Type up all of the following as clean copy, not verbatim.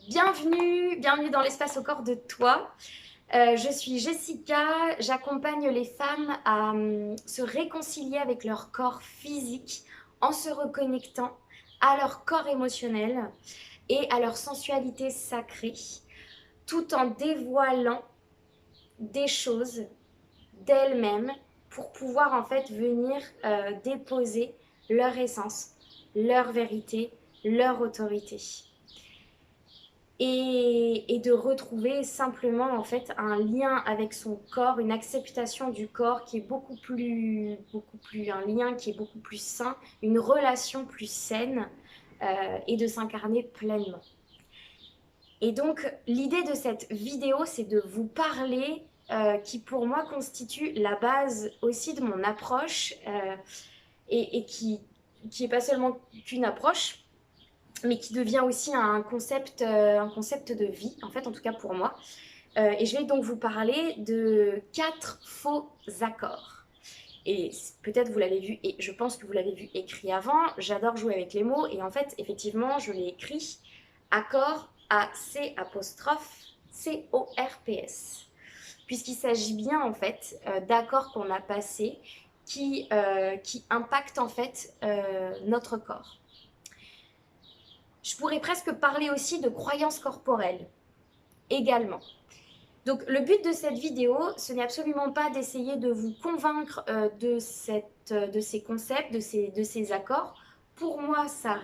Bienvenue dans l'espace au corps de toi. Je suis Jessica, j'accompagne les femmes à se réconcilier avec leur corps physique en se reconnectant à leur corps émotionnel et à leur sensualité sacrée, tout en dévoilant des choses d'elles-mêmes pour pouvoir en fait venir déposer leur essence, leur vérité, leur autorité. Et de retrouver simplement en fait un lien avec son corps, une acceptation du corps qui est un lien qui est beaucoup plus sain, une relation plus saine et de s'incarner pleinement. Et donc l'idée de cette vidéo, c'est de vous parler qui pour moi constitue la base aussi de mon approche et qui est pas seulement qu'une approche, mais qui devient aussi un concept de vie, en fait, en tout cas pour moi. Et je vais donc vous parler de 4 faux accords. Et peut-être vous l'avez vu, et je pense que vous l'avez vu écrit avant, j'adore jouer avec les mots, et en fait, effectivement, je l'ai écrit accord A-C apostrophe C-O-R-P-S. Puisqu'il s'agit bien, en fait, d'accords qu'on a passés qui impactent, en fait, notre corps. Je pourrais presque parler aussi de croyances corporelles également. Donc le but de cette vidéo, ce n'est absolument pas d'essayer de vous convaincre de ces concepts, de ces accords. Pour moi, ça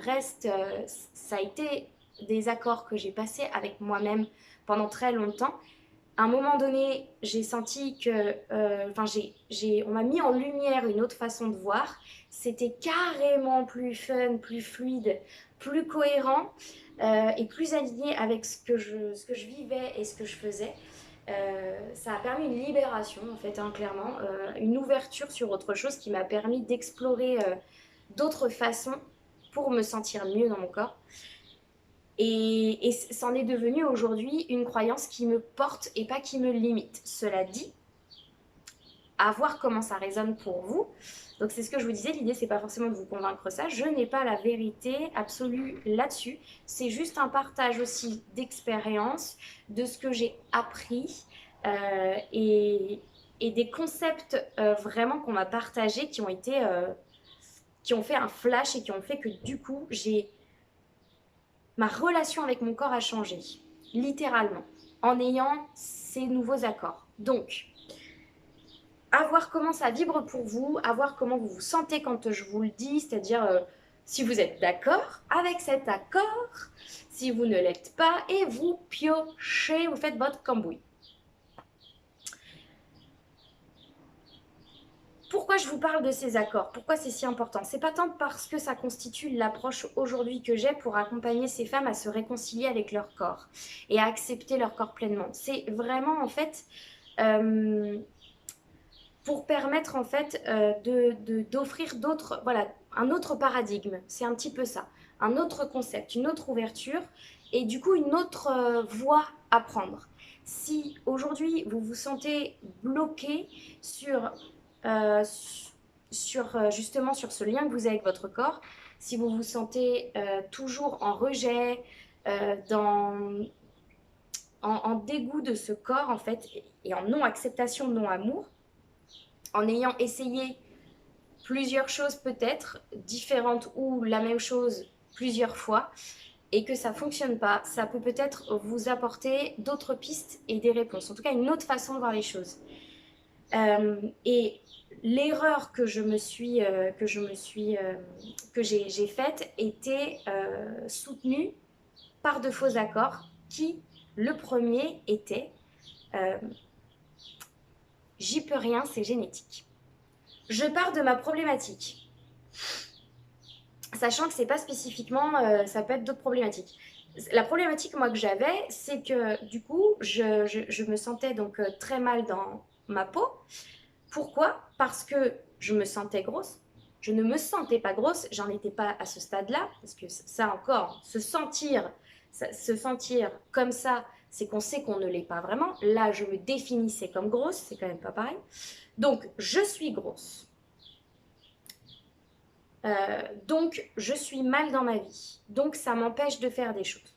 a été des accords que j'ai passés avec moi-même pendant très longtemps. À un moment donné, j'ai senti que, on m'a mis en lumière une autre façon de voir. C'était carrément plus fun, plus fluide, plus cohérent et plus aligné avec ce que je vivais et ce que je faisais. Ça a permis une libération, en fait, hein, clairement, une ouverture sur autre chose qui m'a permis d'explorer d'autres façons pour me sentir mieux dans mon corps. Et c'en est devenu aujourd'hui une croyance qui me porte et pas qui me limite. Cela dit, à voir comment ça résonne pour vous. Donc c'est ce que je vous disais, l'idée c'est pas forcément de vous convaincre ça, je n'ai pas la vérité absolue là-dessus, c'est juste un partage aussi d'expérience, de ce que j'ai appris et des concepts vraiment qu'on m'a partagés qui ont fait un flash et qui ont fait que du coup ma relation avec mon corps a changé, littéralement, en ayant ces nouveaux accords. Donc, à voir comment ça vibre pour vous, à voir comment vous vous sentez quand je vous le dis, c'est-à-dire si vous êtes d'accord avec cet accord, si vous ne l'êtes pas, et vous piochez, vous faites votre cambouis. Pourquoi je vous parle de ces accords? Pourquoi c'est si important? C'est pas tant parce que ça constitue l'approche aujourd'hui que j'ai pour accompagner ces femmes à se réconcilier avec leur corps et à accepter leur corps pleinement. C'est vraiment en fait pour permettre en fait d'offrir d'autres, voilà, un autre paradigme. C'est un petit peu ça, un autre concept, une autre ouverture et du coup une autre voie à prendre. Si aujourd'hui vous vous sentez bloqué justement sur ce lien que vous avez avec votre corps, si vous vous sentez toujours en rejet, en dégoût de ce corps en fait, et en non-acceptation, non-amour, en ayant essayé plusieurs choses peut-être, différentes ou la même chose plusieurs fois, et que ça ne fonctionne pas, ça peut peut-être vous apporter d'autres pistes et des réponses, en tout cas une autre façon de voir les choses. Et l'erreur que j'ai faite était soutenue par de faux accords qui, le premier était j'y peux rien, c'est génétique. Je pars de ma problématique, sachant que c'est pas spécifiquement, ça peut être d'autres problématiques. La problématique moi que j'avais, c'est que du coup, je me sentais donc très mal dans ma peau. Pourquoi? Parce que je me sentais grosse. Je ne me sentais pas grosse, j'en étais pas à ce stade-là, parce que ça encore, se sentir comme ça, c'est qu'on sait qu'on ne l'est pas vraiment. Là, je me définissais comme grosse, c'est quand même pas pareil. Donc, je suis grosse. Donc, je suis mal dans ma vie. Donc, ça m'empêche de faire des choses.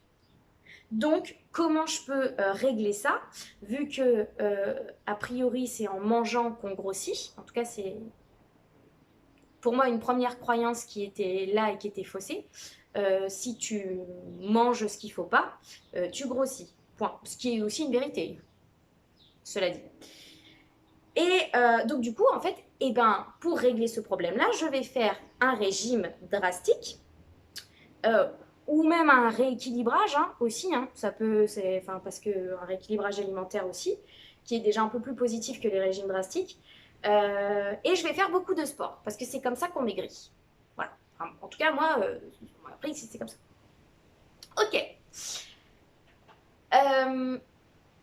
Donc, comment je peux régler ça, vu que, a priori, c'est en mangeant qu'on grossit. En tout cas, c'est pour moi une première croyance qui était là et qui était faussée. Si tu manges ce qu'il ne faut pas, tu grossis. Point. Ce qui est aussi une vérité, cela dit. Et donc, du coup, en fait, eh ben, pour régler ce problème-là, je vais faire un régime drastique. Ou même un rééquilibrage hein, aussi, hein, ça peut, enfin, parce qu'un rééquilibrage alimentaire aussi, qui est déjà un peu plus positif que les régimes drastiques. Et je vais faire beaucoup de sport, parce que c'est comme ça qu'on maigrit. Voilà. Enfin, en tout cas, moi, après, c'est comme ça. Ok.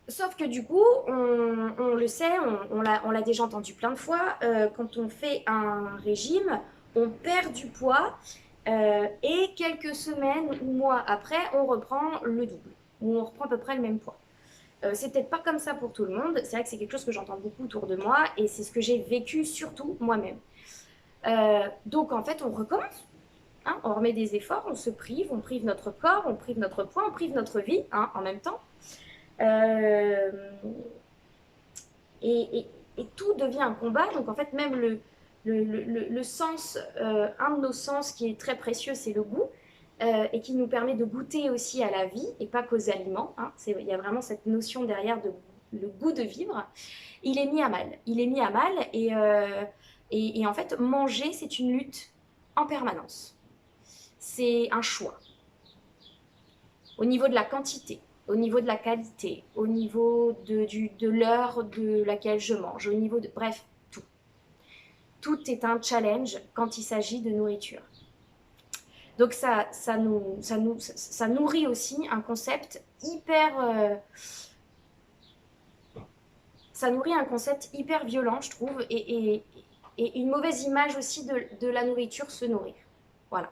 Sauf que du coup, on le sait, on l'a déjà entendu plein de fois, quand on fait un régime, on perd du poids et quelques semaines ou mois après, on reprend le double, ou on reprend à peu près le même poids. C'est peut-être pas comme ça pour tout le monde, c'est vrai que c'est quelque chose que j'entends beaucoup autour de moi et c'est ce que j'ai vécu surtout moi-même. Donc en fait, on recommence, hein, on remet des efforts, on prive notre corps, on prive notre poids, on prive notre vie hein, en même temps. Euh, et, et, et, tout devient un combat. Donc en fait, même le sens, un de nos sens qui est très précieux, c'est le goût. Et qui nous permet de goûter aussi à la vie et pas qu'aux aliments. Hein. Il y a vraiment cette notion derrière de le goût de vivre. Il est mis à mal. Il est mis à mal et en fait, manger, c'est une lutte en permanence. C'est un choix au niveau de la quantité, au niveau de la qualité, au niveau de l'heure de laquelle je mange, au niveau de... Bref, tout. Tout est un challenge quand il s'agit de nourriture. Donc ça nourrit aussi un concept hyper... ça nourrit un concept hyper violent, je trouve, et une mauvaise image aussi de la nourriture se nourrir. Voilà.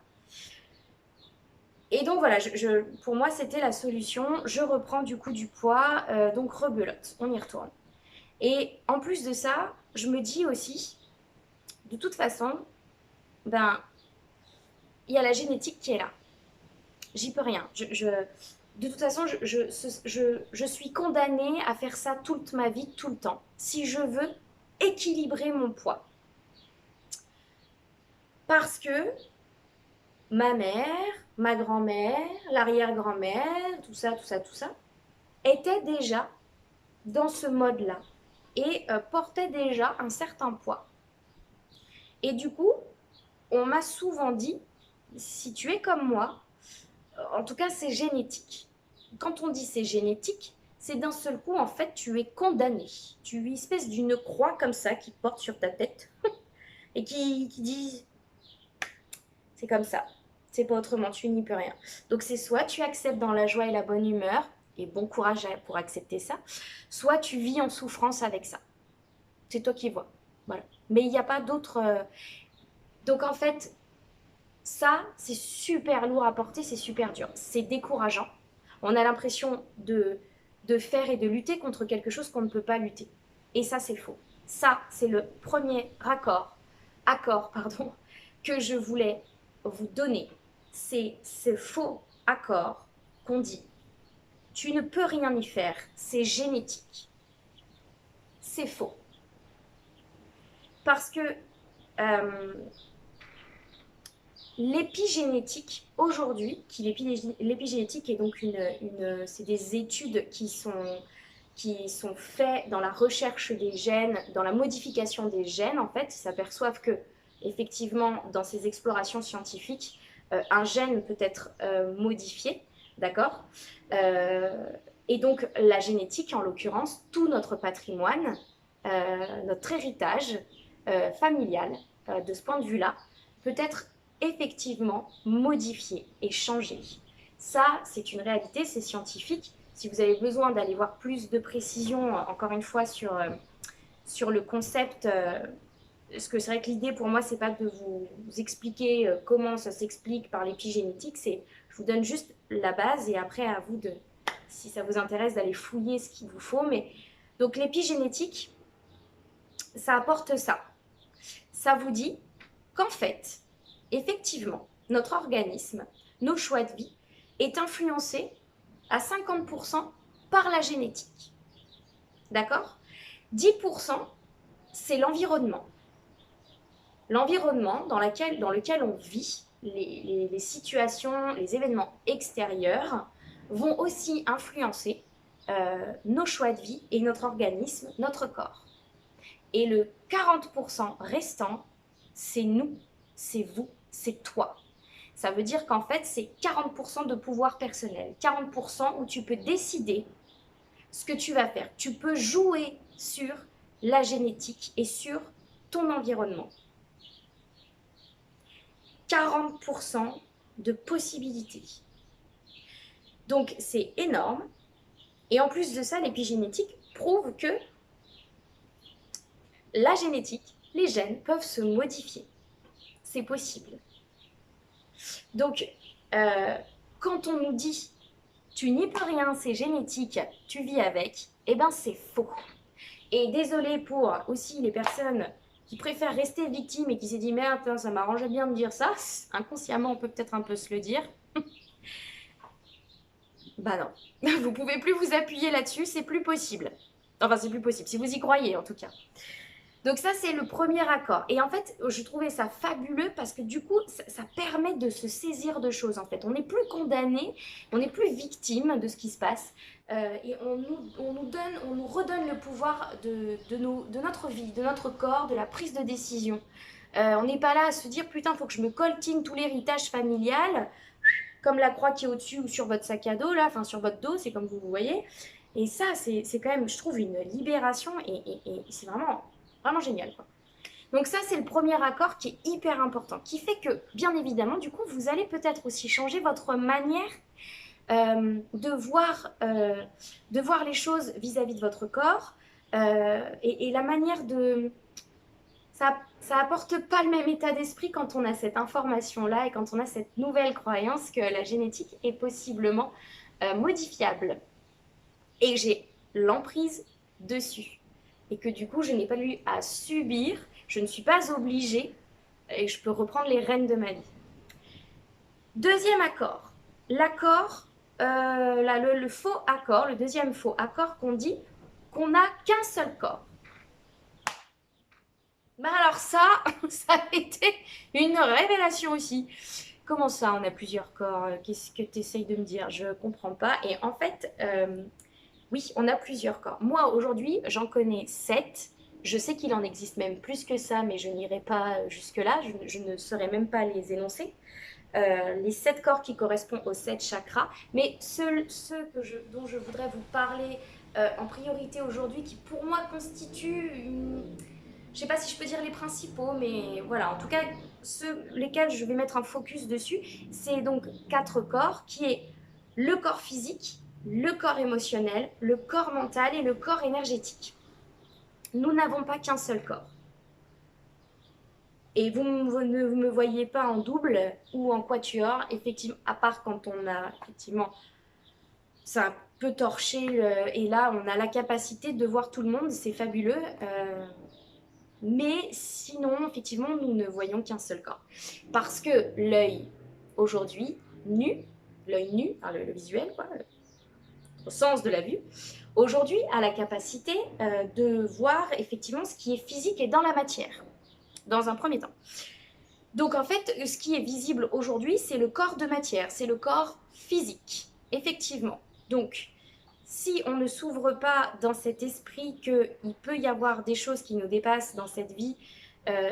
Et donc voilà, pour moi c'était la solution. Je reprends du coup du poids, donc rebelote, on y retourne. Et en plus de ça, je me dis aussi, de toute façon, ben, il y a la génétique qui est là. J'y peux rien. De toute façon, je suis condamnée à faire ça toute ma vie, tout le temps, si je veux équilibrer mon poids. Parce que ma mère, ma grand-mère, l'arrière-grand-mère, tout ça, étaient déjà dans ce mode-là et portaient déjà un certain poids. Et du coup, on m'a souvent dit, si tu es comme moi, en tout cas c'est génétique. Quand on dit c'est génétique, c'est d'un seul coup, en fait, tu es condamné. Tu es une espèce d'une croix comme ça qui porte sur ta tête et qui dit c'est comme ça, c'est pas autrement, tu n'y peux rien. Donc c'est soit tu acceptes dans la joie et la bonne humeur, et bon courage pour accepter ça, soit tu vis en souffrance avec ça. C'est toi qui vois. Voilà. Mais il n'y a pas d'autre. Donc en fait, ça, c'est super lourd à porter, c'est super dur. C'est décourageant. On a l'impression de faire et de lutter contre quelque chose qu'on ne peut pas lutter. Et ça, c'est faux. Ça, c'est le premier accord, que je voulais vous donner. C'est ce faux accord qu'on dit. Tu ne peux rien y faire, c'est génétique. C'est faux. Parce que l'épigénétique, aujourd'hui, l'épigénétique est donc c'est des études qui sont faites dans la recherche des gènes, dans la modification des gènes, en fait. Ils s'aperçoivent que, effectivement, dans ces explorations scientifiques, un gène peut être modifié, d'accord et donc, la génétique, en l'occurrence, tout notre patrimoine, notre héritage familial, de ce point de vue-là, peut être effectivement modifié et changé. Ça, c'est une réalité, c'est scientifique. Si vous avez besoin d'aller voir plus de précision, encore une fois, sur le concept, parce que c'est vrai que l'idée pour moi, c'est pas de vous expliquer comment ça s'explique par l'épigénétique, c'est je vous donne juste la base et après à vous de, si ça vous intéresse, d'aller fouiller ce qu'il vous faut. Mais donc l'épigénétique, ça apporte ça. Ça vous dit qu'en fait, effectivement, notre organisme, nos choix de vie, est influencé à 50% par la génétique. D'accord? 10%, c'est l'environnement. L'environnement dans lequel on vit, les situations, les événements extérieurs vont aussi influencer nos choix de vie et notre organisme, notre corps. Et le 40% restant, c'est nous, c'est vous, c'est toi. Ça veut dire qu'en fait, c'est 40% de pouvoir personnel, 40% où tu peux décider ce que tu vas faire. Tu peux jouer sur la génétique et sur ton environnement. 40% de possibilités. Donc, c'est énorme. Et en plus de ça, l'épigénétique prouve que la génétique, les gènes peuvent se modifier. C'est possible. Donc, quand on nous dit « tu n'y peux rien, c'est génétique, tu vis avec », eh bien, c'est faux. Et désolé pour aussi les personnes qui préfèrent rester victimes et qui s'est dit « merde, ça m'arrangeait bien de dire ça », inconsciemment, on peut peut-être un peu se le dire. Bah non, vous pouvez plus vous appuyer là-dessus, c'est plus possible. Enfin, c'est plus possible, si vous y croyez en tout cas. Donc ça, c'est le premier accord. Et en fait, je trouvais ça fabuleux parce que du coup, ça permet de se saisir de choses en fait. On n'est plus condamné, on n'est plus victime de ce qui se passe. Et on nous redonne le pouvoir de notre vie, de notre corps, de la prise de décision. On n'est pas là à se dire, putain, il faut que je me coltine tout l'héritage familial, comme la croix qui est au-dessus ou sur votre sac à dos, là, enfin sur votre dos, c'est comme vous voyez. Et ça, c'est quand même, je trouve, une libération et c'est vraiment génial, quoi. Donc ça, c'est le premier accord qui est hyper important, qui fait que, bien évidemment, du coup, vous allez peut-être aussi changer votre manière de voir les choses vis-à-vis de votre corps et la manière de... Ça apporte pas le même état d'esprit quand on a cette information-là et quand on a cette nouvelle croyance que la génétique est possiblement modifiable. Et j'ai l'emprise dessus. Et que du coup, je n'ai pas eu à subir, je ne suis pas obligée et je peux reprendre les rênes de ma vie. Deuxième accord, l'accord, le faux accord, le deuxième faux accord qu'on dit qu'on n'a qu'un seul corps. Ben alors ça, ça a été une révélation aussi. Comment ça, on a plusieurs corps? Qu'est-ce que tu essayes de me dire? Je ne comprends pas. Et en fait, oui, on a plusieurs corps. Moi, aujourd'hui, j'en connais 7. Je sais qu'il en existe même plus que ça, mais je n'irai pas jusque-là. Je ne saurais même pas les énoncer. Les 7 corps qui correspondent aux 7 chakras. Mais ceux dont je voudrais vous parler en priorité aujourd'hui, qui pour moi constituent je ne sais pas si je peux dire les principaux, mais voilà, en tout cas, ceux lesquels je vais mettre un focus dessus, c'est donc 4 corps, qui est le corps physique, le corps émotionnel, le corps mental et le corps énergétique. Nous n'avons pas qu'un seul corps. Et vous ne me voyez pas en double ou en quatuor, effectivement, à part quand on a, effectivement, ça un peu torché, et là, on a la capacité de voir tout le monde, c'est fabuleux. Mais sinon, effectivement, nous ne voyons qu'un seul corps. Parce que l'œil, aujourd'hui, l'œil nu, enfin, le visuel, quoi, au sens de la vue, aujourd'hui a la capacité de voir effectivement ce qui est physique et dans la matière, dans un premier temps. Donc en fait, ce qui est visible aujourd'hui, c'est le corps de matière, c'est le corps physique, effectivement. Donc, si on ne s'ouvre pas dans cet esprit qu'il peut y avoir des choses qui nous dépassent dans cette vie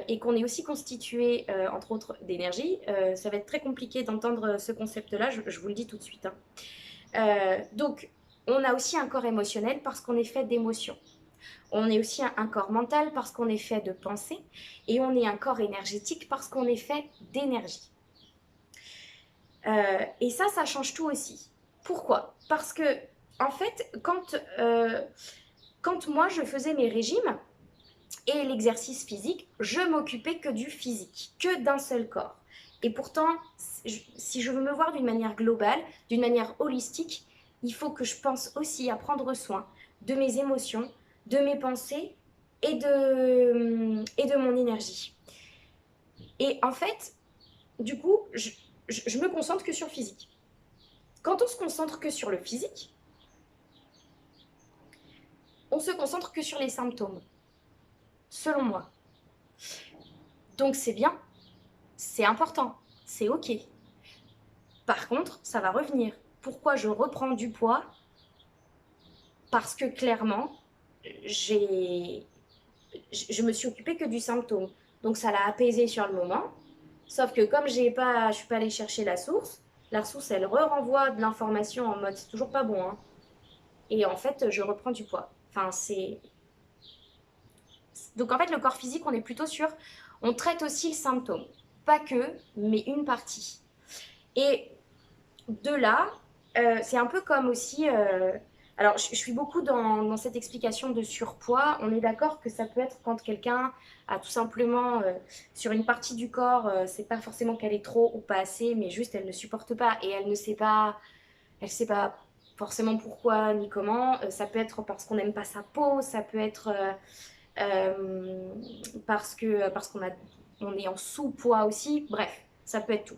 et qu'on est aussi constitué, entre autres, d'énergie, ça va être très compliqué d'entendre ce concept-là, je vous le dis tout de suite. Donc, on a aussi un corps émotionnel parce qu'on est fait d'émotions. On est aussi un corps mental parce qu'on est fait de pensée. Et on est un corps énergétique parce qu'on est fait d'énergie. Et ça change tout aussi. Pourquoi? Parce que en fait, quand moi je faisais mes régimes et l'exercice physique, je m'occupais que du physique, que d'un seul corps. Et pourtant, si je veux me voir d'une manière globale, d'une manière holistique, il faut que je pense aussi à prendre soin de mes émotions, de mes pensées et de mon énergie. Et en fait, du coup, je me concentre que sur le physique. Quand on se concentre que sur le physique, on se concentre que sur les symptômes, selon moi. Donc c'est bien, c'est important, c'est ok. Par contre, ça va revenir. Pourquoi je reprends du poids? Parce que clairement, je me suis occupée que du symptôme. Donc ça l'a apaisé sur le moment. Sauf que comme je ne suis pas allée chercher la source, elle renvoie de l'information en mode c'est toujours pas bon. Hein. Et en fait, je reprends du poids. Enfin, c'est. Donc en fait, le corps physique, on est plutôt sur. On traite aussi le symptôme. Pas que, mais une partie. Et de là, c'est un peu comme aussi. Alors, je suis beaucoup dans cette explication de surpoids. On est d'accord que ça peut être quand quelqu'un a tout simplement sur une partie du corps, c'est pas forcément qu'elle est trop ou pas assez, mais juste elle ne supporte pas et elle sait pas forcément pourquoi ni comment. Ça peut être parce qu'on n'aime pas sa peau, ça peut être parce on est en sous-poids aussi. Bref, ça peut être tout.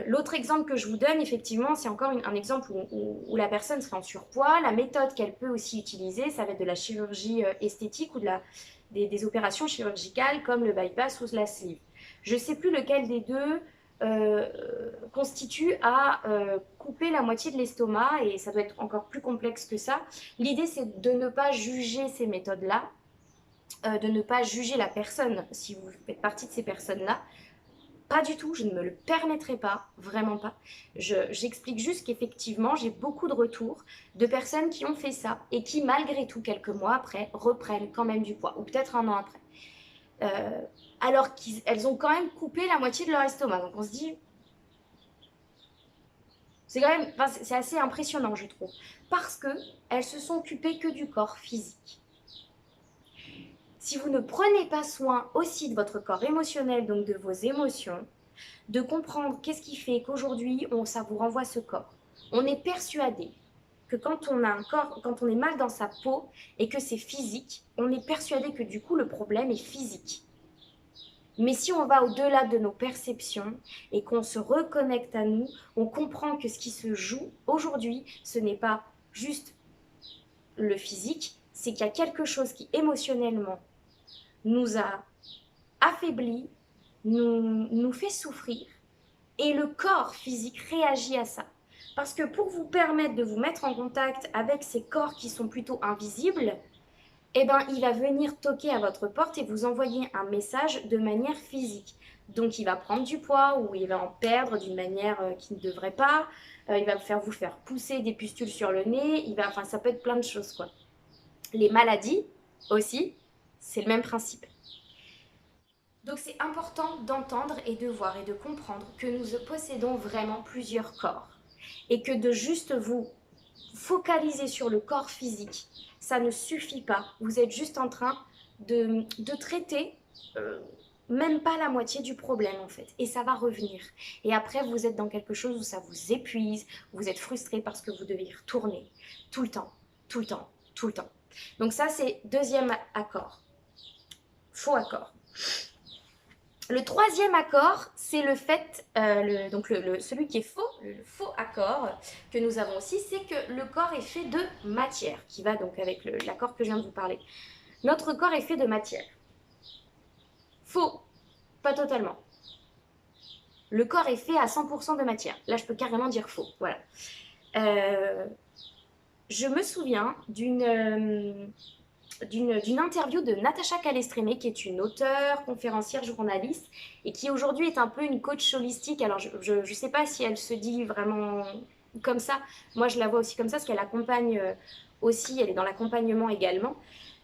L'autre exemple que je vous donne, effectivement, c'est encore un exemple où la personne serait en surpoids. La méthode qu'elle peut aussi utiliser, ça va être de la chirurgie esthétique ou des opérations chirurgicales comme le bypass ou la sleeve. Je ne sais plus lequel des deux constitue à couper la moitié de l'estomac et ça doit être encore plus complexe que ça. L'idée, c'est de ne pas juger ces méthodes-là, de ne pas juger la personne si vous faites partie de ces personnes-là. Pas du tout, je ne me le permettrai pas, vraiment pas. J'explique juste qu'effectivement, j'ai beaucoup de retours de personnes qui ont fait ça et qui, malgré tout, quelques mois après, reprennent quand même du poids, ou peut-être un an après. Euh, alors qu'elles ont quand même coupé la moitié de leur estomac. Donc on se dit, c'est quand même, enfin, c'est assez impressionnant, je trouve, parce que elles se sont occupées que du corps physique. Si vous ne prenez pas soin aussi de votre corps émotionnel, donc de vos émotions, de comprendre qu'est-ce qui fait qu'aujourd'hui, ça vous renvoie ce corps. On est persuadé que quand on a un corps, quand on est mal dans sa peau et que c'est physique, on est persuadé que du coup, le problème est physique. Mais si on va au-delà de nos perceptions et qu'on se reconnecte à nous, on comprend que ce qui se joue aujourd'hui, ce n'est pas juste le physique, c'est qu'il y a quelque chose qui émotionnellement nous a affaiblis, nous fait souffrir et le corps physique réagit à ça. Parce que pour vous permettre de vous mettre en contact avec ces corps qui sont plutôt invisibles, eh ben, il va venir toquer à votre porte et vous envoyer un message de manière physique. Donc il va prendre du poids ou il va en perdre d'une manière qui ne devrait pas. Il va vous faire pousser des pustules sur le nez. Enfin, ça peut être plein de choses, quoi. Les maladies aussi, c'est le même principe. Donc c'est important d'entendre et de voir et de comprendre que nous possédons vraiment plusieurs corps et que de juste vous focaliser sur le corps physique, ça ne suffit pas. Vous êtes juste en train de traiter même pas la moitié du problème en fait et ça va revenir. Et après vous êtes dans quelque chose où ça vous épuise, vous êtes frustré parce que vous devez y retourner tout le temps, tout le temps, tout le temps. Donc ça c'est deuxième accord, faux accord. Le troisième accord, c'est le fait, celui qui est faux, le faux accord que nous avons aussi, c'est que le corps est fait de matière, qui va donc avec l'accord que je viens de vous parler. Notre corps est fait de matière. Faux, pas totalement. Le corps est fait à 100% de matière. Là, je peux carrément dire faux. Voilà. Je me souviens d'une interview de Natacha Calestrémé, qui est une auteure, conférencière, journaliste, et qui aujourd'hui est un peu une coach holistique. Alors, je ne sais pas si elle se dit vraiment comme ça. Moi, je la vois aussi comme ça, parce qu'elle accompagne aussi, elle est dans l'accompagnement également.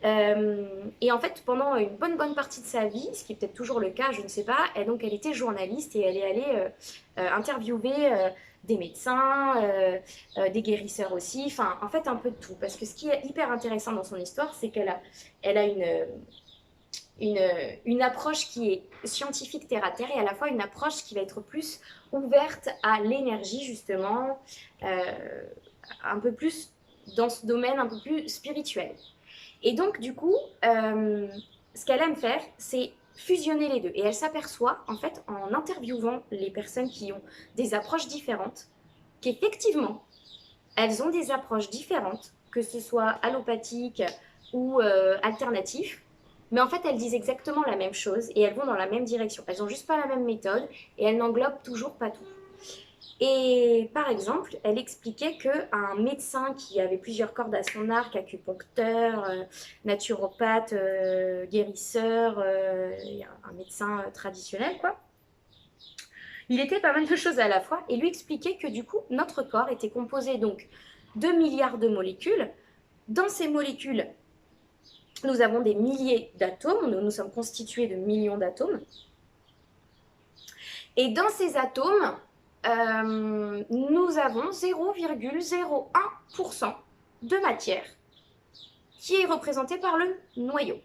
Et en fait, pendant une bonne partie de sa vie, ce qui est peut-être toujours le cas, je ne sais pas, elle était journaliste et elle est allée interviewer des médecins, des guérisseurs aussi, enfin en fait un peu de tout. Parce que ce qui est hyper intéressant dans son histoire, c'est elle a une approche qui est scientifique terre à terre et à la fois une approche qui va être plus ouverte à l'énergie justement, un peu plus dans ce domaine un peu plus spirituel. Et donc, du coup, ce qu'elle aime faire, c'est fusionner les deux. Et elle s'aperçoit, en fait, en interviewant les personnes qui ont des approches différentes, qu'effectivement, elles ont des approches différentes, que ce soit allopathique ou alternatif, mais en fait, elles disent exactement la même chose et elles vont dans la même direction. Elles n'ont juste pas la même méthode et elles n'englobent toujours pas tout. Et par exemple, elle expliquait qu'un médecin qui avait plusieurs cordes à son arc, acupuncteur, naturopathe, guérisseur, un médecin traditionnel, quoi, il était pas mal de choses à la fois et lui expliquait que du coup, notre corps était composé donc de milliards de molécules. Dans ces molécules, nous avons des milliers d'atomes, nous sommes constitués de millions d'atomes. Et dans ces atomes, nous avons 0,01% de matière qui est représentée par le noyau.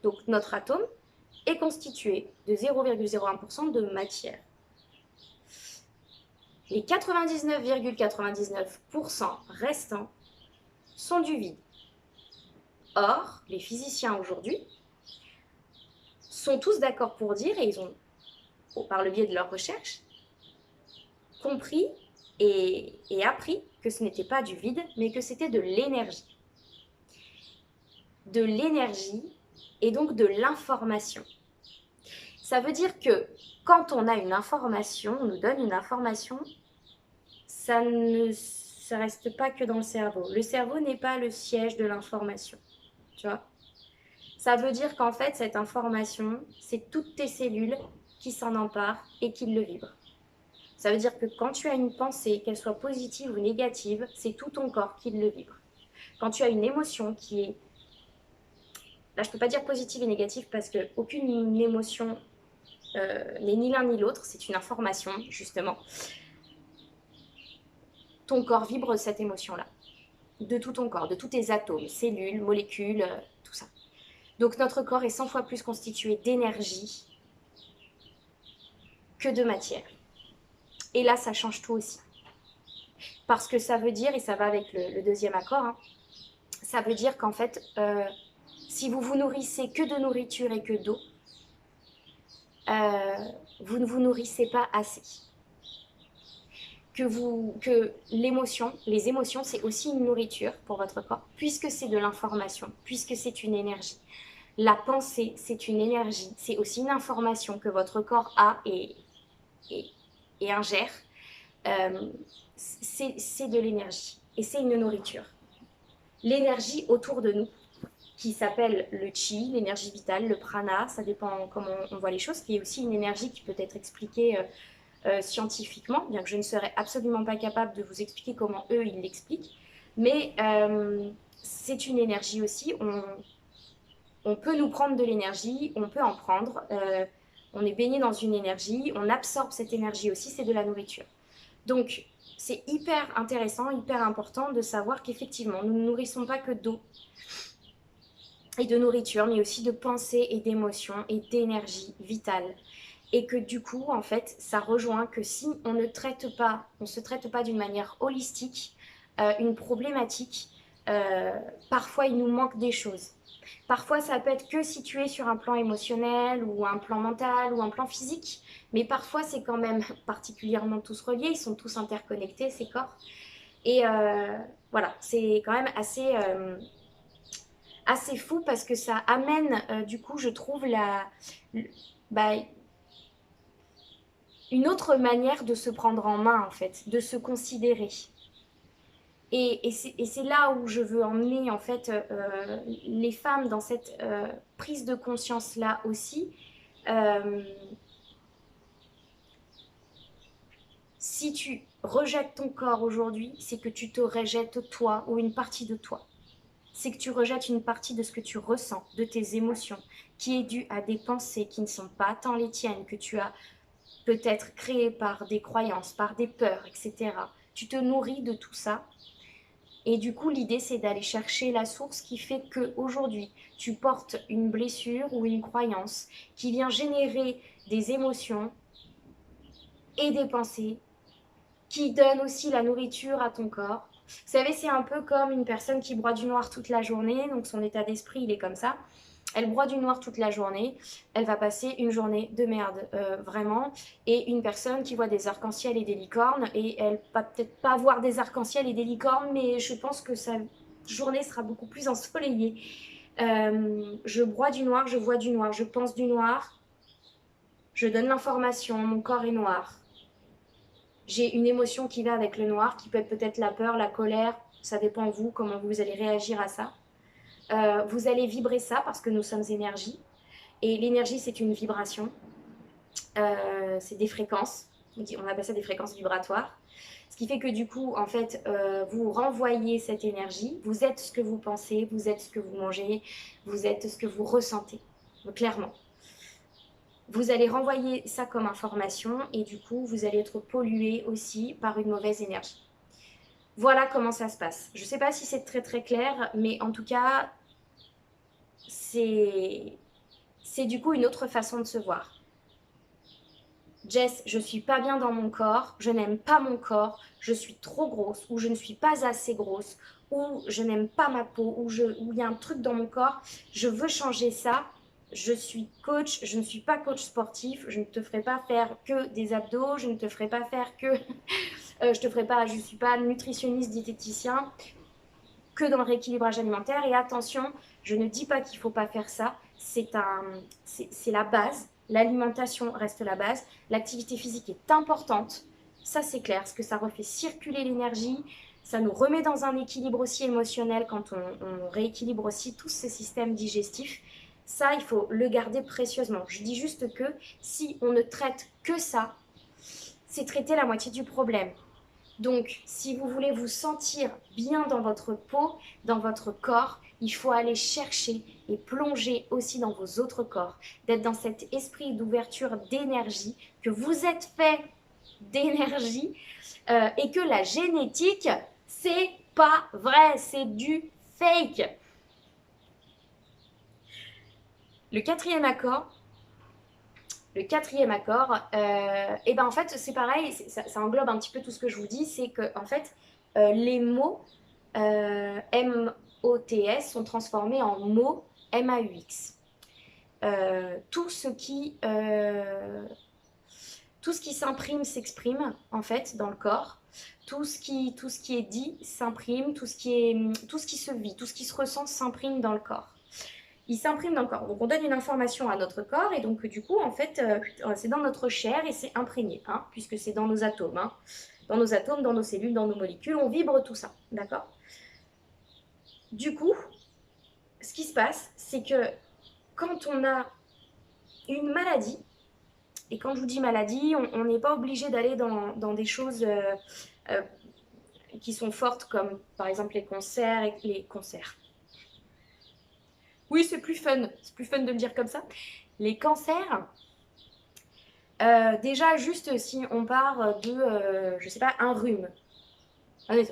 Donc notre atome est constitué de 0,01% de matière. Les 99,99% restants sont du vide. Or, les physiciens aujourd'hui sont tous d'accord pour dire, et ils ont, par le biais de leurs recherches, compris et appris que ce n'était pas du vide, mais que c'était de l'énergie. De l'énergie et donc de l'information. Ça veut dire que quand on a une information, on nous donne une information, ça ne reste pas que dans le cerveau. Le cerveau n'est pas le siège de l'information, tu vois. Ça veut dire qu'en fait, cette information, c'est toutes tes cellules qui s'en emparent et qui le vibrent. Ça veut dire que quand tu as une pensée, qu'elle soit positive ou négative, c'est tout ton corps qui le vibre. Quand tu as une émotion qui est... Là, je ne peux pas dire positive et négative parce qu'aucune émotion n'est ni l'un ni l'autre, c'est une information, justement. Ton corps vibre cette émotion-là, de tout ton corps, de tous tes atomes, cellules, molécules, tout ça. Donc notre corps est 100 fois plus constitué d'énergie que de matière. Et là, ça change tout aussi. Parce que ça veut dire, et ça va avec le deuxième accord, hein, ça veut dire qu'en fait, si vous vous nourrissez que de nourriture et que d'eau, vous ne vous nourrissez pas assez. Que l'émotion, les émotions, c'est aussi une nourriture pour votre corps, puisque c'est de l'information, puisque c'est une énergie. La pensée, c'est une énergie, c'est aussi une information que votre corps a et ingère. C'est de l'énergie et c'est une nourriture. L'énergie autour de nous, qui s'appelle le chi, l'énergie vitale, le prana, ça dépend comment on voit les choses, qui est aussi une énergie qui peut être expliquée scientifiquement, bien que je ne serais absolument pas capable de vous expliquer comment eux, ils l'expliquent. Mais c'est une énergie aussi. On peut nous prendre de l'énergie, on peut en prendre. On est baigné dans une énergie, on absorbe cette énergie aussi, c'est de la nourriture. Donc, c'est hyper intéressant, hyper important de savoir qu'effectivement, nous ne nourrissons pas que d'eau et de nourriture, mais aussi de pensée et d'émotions et d'énergie vitale. Et que du coup, en fait, ça rejoint que si on ne se traite pas d'une manière holistique, une problématique, parfois il nous manque des choses. Parfois, ça peut être que situé sur un plan émotionnel ou un plan mental ou un plan physique, mais parfois, c'est quand même particulièrement tous reliés, ils sont tous interconnectés, ces corps. Et voilà, c'est quand même assez fou parce que ça amène, du coup, je trouve, une autre manière de se prendre en main, en fait, de se considérer. Et c'est là où je veux emmener en fait les femmes dans cette prise de conscience là aussi. Si tu rejettes ton corps aujourd'hui, c'est que tu te rejettes toi ou une partie de toi. C'est que tu rejettes une partie de ce que tu ressens, de tes émotions, qui est due à des pensées qui ne sont pas tant les tiennes, que tu as peut-être créées par des croyances, par des peurs, etc. Tu te nourris de tout ça. Et du coup, l'idée, c'est d'aller chercher la source qui fait qu'aujourd'hui, tu portes une blessure ou une croyance qui vient générer des émotions et des pensées qui donnent aussi la nourriture à ton corps. Vous savez, c'est un peu comme une personne qui broie du noir toute la journée, donc son état d'esprit, il est comme ça. Elle broie du noir toute la journée, elle va passer une journée de merde, vraiment. Et une personne qui voit des arcs-en-ciel et des licornes, et elle va peut-être pas voir des arcs-en-ciel et des licornes, mais je pense que sa journée sera beaucoup plus ensoleillée. Je broie du noir, je vois du noir, je pense du noir, je donne l'information, mon corps est noir. J'ai une émotion qui va avec le noir, qui peut être peut-être la peur, la colère, ça dépend de vous, comment vous allez réagir à ça. Vous allez vibrer ça parce que nous sommes énergie. Et l'énergie, c'est une vibration. C'est des fréquences. On appelle ça des fréquences vibratoires. Ce qui fait que du coup, en fait, vous renvoyez cette énergie. Vous êtes ce que vous pensez, vous êtes ce que vous mangez, vous êtes ce que vous ressentez. Donc, clairement. Vous allez renvoyer ça comme information et du coup, vous allez être pollué aussi par une mauvaise énergie. Voilà comment ça se passe. Je ne sais pas si c'est très très clair, mais en tout cas, c'est du coup une autre façon de se voir. Jess, je suis pas bien dans mon corps, je n'aime pas mon corps, je suis trop grosse ou je ne suis pas assez grosse ou je n'aime pas ma peau ou il y a un truc dans mon corps, je veux changer ça. Je suis coach, je ne suis pas coach sportif, je ne te ferai pas faire que des abdos, je ne te ferai pas faire que je ne suis pas nutritionniste diététicien, que dans le rééquilibrage alimentaire. Et attention, je ne dis pas qu'il ne faut pas faire ça, c'est la base. L'alimentation reste la base. L'activité physique est importante, ça c'est clair, parce que ça refait circuler l'énergie, ça nous remet dans un équilibre aussi émotionnel quand on rééquilibre aussi tous ces systèmes digestifs. Ça, il faut le garder précieusement. Je dis juste que si on ne traite que ça, c'est traiter la moitié du problème. Donc, si vous voulez vous sentir bien dans votre peau, dans votre corps, il faut aller chercher et plonger aussi dans vos autres corps, d'être dans cet esprit d'ouverture d'énergie, que vous êtes fait d'énergie et que la génétique, c'est pas vrai, c'est du fake. Le quatrième accord, et ben en fait c'est pareil, ça englobe un petit peu tout ce que je vous dis, c'est que en fait les mots M-O-T-S sont transformés en mots M-A-U-X. Tout ce qui s'imprime s'exprime en fait dans le corps. Tout ce qui est dit s'imprime, tout ce qui se vit, tout ce qui se ressent s'imprime dans le corps. Il s'imprime dans le corps. Donc on donne une information à notre corps et donc du coup en fait c'est dans notre chair et c'est imprégné, hein, puisque c'est dans nos atomes, hein. Dans nos atomes, dans nos cellules, dans nos molécules, on vibre tout ça, d'accord? Du coup, ce qui se passe, c'est que quand on a une maladie, et quand je vous dis maladie, on n'est pas obligé d'aller dans des choses qui sont fortes comme par exemple les cancers et les cancers. Oui, c'est plus fun de le dire comme ça. Les cancers, déjà juste si on part de, je sais pas, un rhume. Allez,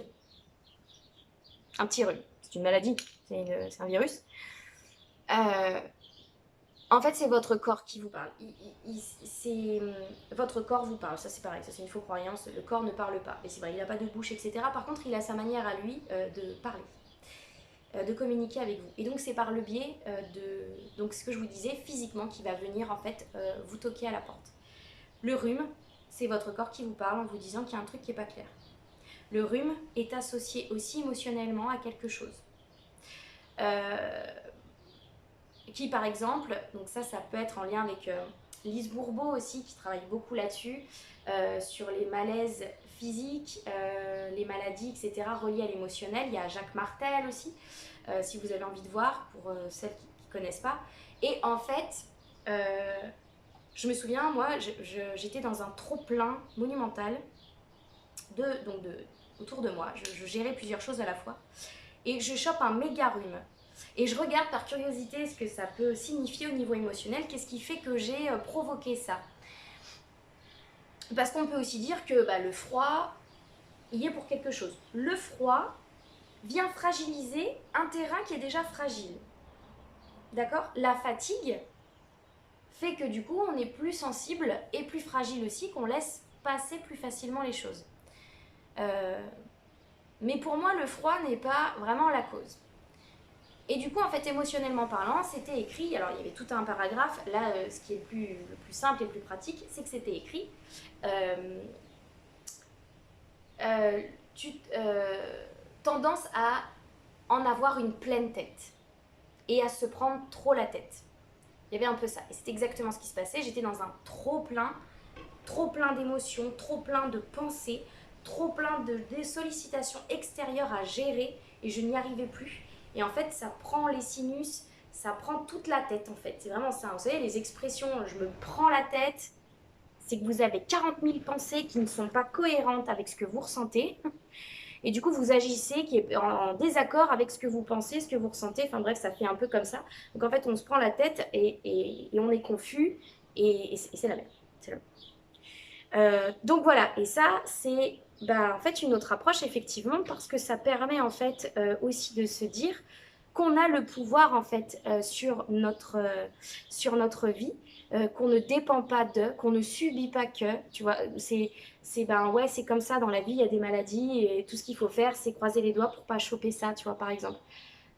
un petit rhume, c'est une maladie, c'est un virus. En fait, c'est votre corps qui vous parle. Votre corps vous parle, ça c'est pareil, ça c'est une fausse croyance, le corps ne parle pas. Et c'est vrai, il n'a pas de bouche, etc. Par contre, il a sa manière à lui de parler, de communiquer avec vous. Et donc c'est par le biais donc ce que je vous disais, physiquement, qui va venir en fait vous toquer à la porte. Le rhume, c'est votre corps qui vous parle en vous disant qu'il y a un truc qui n'est pas clair. Le rhume est associé aussi émotionnellement à quelque chose. Qui par exemple, donc ça peut être en lien avec Lise Bourbeau aussi qui travaille beaucoup là-dessus, sur les malaises physiques, les maladies, etc. reliées à l'émotionnel. Il y a Jacques Martel aussi, si vous avez envie de voir, pour celles qui ne connaissent pas. Et en fait, je me souviens, moi, j'étais dans un trop-plein monumental autour de moi. Je gérais plusieurs choses à la fois. Et je chope un méga rhume. Et je regarde par curiosité ce que ça peut signifier au niveau émotionnel, qu'est-ce qui fait que j'ai provoqué ça. Parce qu'on peut aussi dire que le froid, il y est pour quelque chose. Le froid vient fragiliser un terrain qui est déjà fragile. D'accord? La fatigue fait que du coup, on est plus sensible et plus fragile aussi, qu'on laisse passer plus facilement les choses. Mais pour moi, le froid n'est pas vraiment la cause. Et du coup, en fait, émotionnellement parlant, c'était écrit, alors il y avait tout un paragraphe, là, ce qui est le plus simple et le plus pratique, c'est que c'était écrit, euh, euh, tu, tendance à en avoir une pleine tête et à se prendre trop la tête. Il y avait un peu ça. Et c'est exactement ce qui se passait. J'étais dans un trop plein d'émotions, trop plein de pensées, trop plein de sollicitations extérieures à gérer et je n'y arrivais plus. Et en fait, ça prend les sinus, ça prend toute la tête en fait. C'est vraiment ça. Vous savez, les expressions je me prends la tête, c'est que vous avez 40 000 pensées qui ne sont pas cohérentes avec ce que vous ressentez. Et du coup, vous agissez qui est en désaccord avec ce que vous pensez, ce que vous ressentez. Enfin bref, ça fait un peu comme ça. Donc en fait, on se prend la tête et on est confus et c'est la merde. C'est la merde. Donc voilà, et ça, c'est en fait une autre approche, effectivement, parce que ça permet en fait aussi de se dire qu'on a le pouvoir en fait sur notre vie, qu'on ne dépend pas d'eux, qu'on ne subit pas que, tu vois, ouais, c'est comme ça dans la vie, il y a des maladies et tout ce qu'il faut faire, c'est croiser les doigts pour pas choper ça, tu vois, par exemple.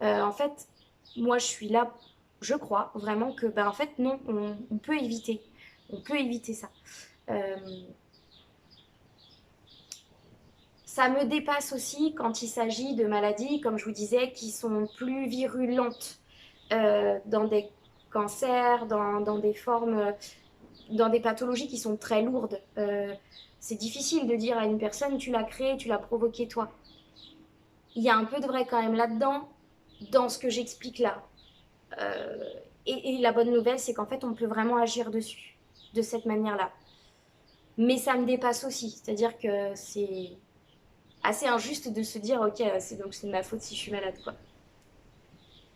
En fait, moi, je suis là, je crois vraiment que, en fait, non, on peut éviter ça. Euh, Ça me dépasse aussi quand il s'agit de maladies, comme je vous disais, qui sont plus virulentes, dans des cancers, dans des formes, dans des pathologies qui sont très lourdes. C'est difficile de dire à une personne, tu l'as créée, tu l'as provoquée toi. Il y a un peu de vrai quand même là-dedans, dans ce que j'explique là. Euh, et la bonne nouvelle, c'est qu'en fait, on peut vraiment agir dessus, de cette manière-là. Mais ça me dépasse aussi, c'est-à-dire que c'est assez injuste de se dire ok c'est donc c'est de ma faute si je suis malade quoi.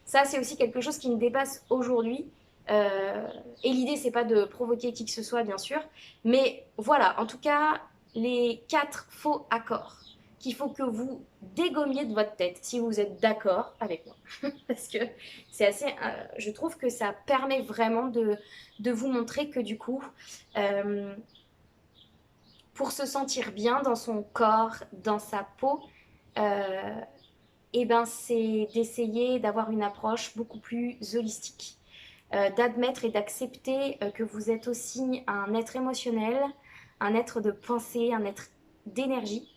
Ça c'est aussi quelque chose qui me dépasse aujourd'hui. Euh, et l'idée c'est pas de provoquer qui que ce soit bien sûr, mais voilà en tout cas les 4 faux accords qu'il faut que vous dégommiez de votre tête si vous êtes d'accord avec moi parce que c'est assez je trouve que ça permet vraiment de vous montrer que du coup euh, pour se sentir bien dans son corps, dans sa peau, euh, eh ben, c'est d'essayer d'avoir une approche beaucoup plus holistique, d'admettre et d'accepter que vous êtes aussi un être émotionnel, un être de pensée, un être d'énergie,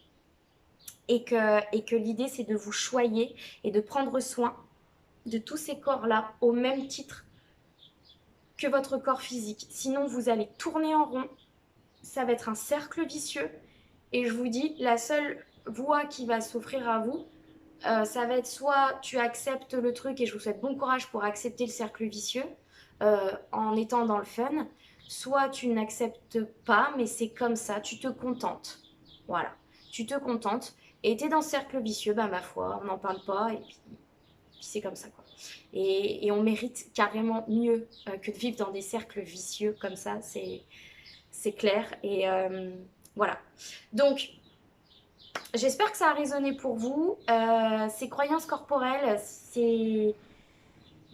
et que l'idée c'est de vous choyer et de prendre soin de tous ces corps-là au même titre que votre corps physique. Sinon, vous allez tourner en rond, ça va être un cercle vicieux, et je vous dis, la seule voie qui va s'offrir à vous, ça va être soit tu acceptes le truc et je vous souhaite bon courage pour accepter le cercle vicieux en étant dans le fun, soit tu n'acceptes pas, mais c'est comme ça, tu te contentes. Voilà, tu te contentes et tu es dans ce cercle vicieux, ma foi, on n'en parle pas et puis c'est comme ça quoi. Et on mérite carrément mieux que de vivre dans des cercles vicieux comme ça, c'est clair. Et voilà. Donc, j'espère que ça a résonné pour vous. Ces croyances corporelles, c'est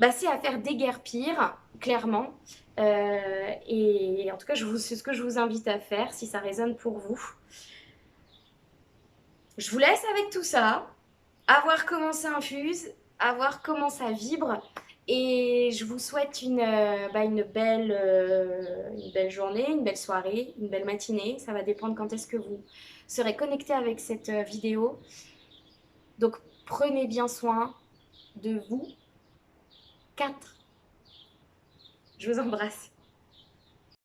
à faire déguerpir, clairement. Et en tout cas, c'est ce que je vous invite à faire si ça résonne pour vous. Je vous laisse avec tout ça, à voir comment ça infuse, à voir comment ça vibre. Et je vous souhaite une belle journée, une belle soirée, une belle matinée. Ça va dépendre quand est-ce que vous serez connecté avec cette vidéo. Donc prenez bien soin de vous. 4. Je vous embrasse.